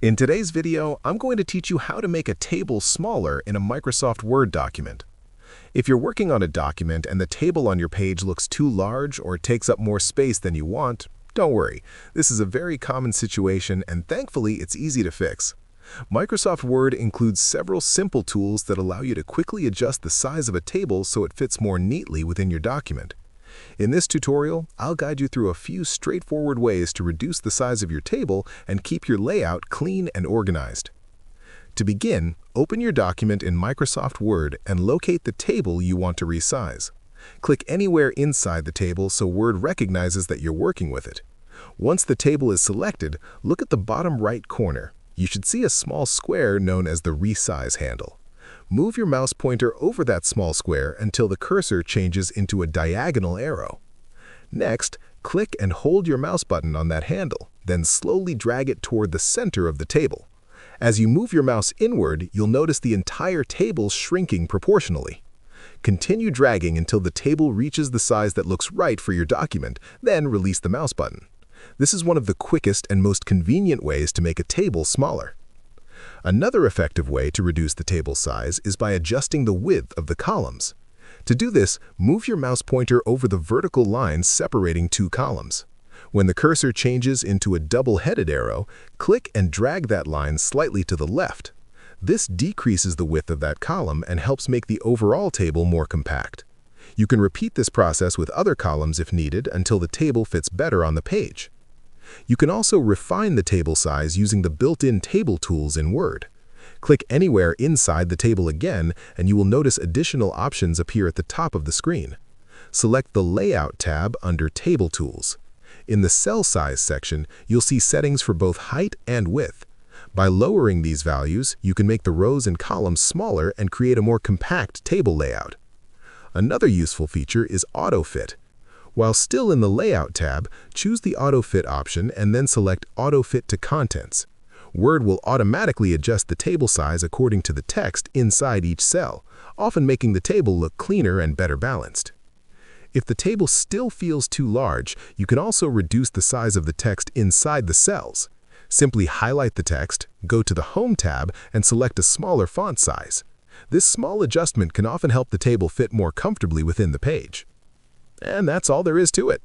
In today's video, I'm going to teach you how to make a table smaller in a Microsoft Word document. If you're working on a document and the table on your page looks too large or takes up more space than you want, don't worry. This is a very common situation and thankfully it's easy to fix. Microsoft Word includes several simple tools that allow you to quickly adjust the size of a table so it fits more neatly within your document. In this tutorial, I'll guide you through a few straightforward ways to reduce the size of your table and keep your layout clean and organized. To begin, open your document in Microsoft Word and locate the table you want to resize. Click anywhere inside the table so Word recognizes that you're working with it. Once the table is selected, look at the bottom right corner. You should see a small square known as the Resize handle. Move your mouse pointer over that small square until the cursor changes into a diagonal arrow. Next, click and hold your mouse button on that handle, then slowly drag it toward the center of the table. As you move your mouse inward, you'll notice the entire table shrinking proportionally. Continue dragging until the table reaches the size that looks right for your document, then release the mouse button. This is one of the quickest and most convenient ways to make a table smaller. Another effective way to reduce the table size is by adjusting the width of the columns. To do this, move your mouse pointer over the vertical lines separating two columns. When the cursor changes into a double-headed arrow, click and drag that line slightly to the left. This decreases the width of that column and helps make the overall table more compact. You can repeat this process with other columns if needed until the table fits better on the page. You can also refine the table size using the built-in table tools in Word. Click anywhere inside the table again, and you will notice additional options appear at the top of the screen. Select the Layout tab under Table Tools. In the Cell Size section, you'll see settings for both height and width. By lowering these values, you can make the rows and columns smaller and create a more compact table layout. Another useful feature is AutoFit. While still in the Layout tab, choose the AutoFit option and then select AutoFit to Contents. Word will automatically adjust the table size according to the text inside each cell, often making the table look cleaner and better balanced. If the table still feels too large, you can also reduce the size of the text inside the cells. Simply highlight the text, go to the Home tab, and select a smaller font size. This small adjustment can often help the table fit more comfortably within the page. And that's all there is to it.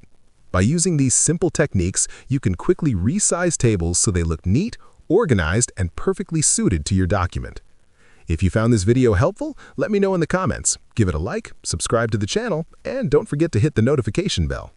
By using these simple techniques, you can quickly resize tables so they look neat, organized, and perfectly suited to your document. If you found this video helpful, let me know in the comments. Give it a like, subscribe to the channel, and don't forget to hit the notification bell.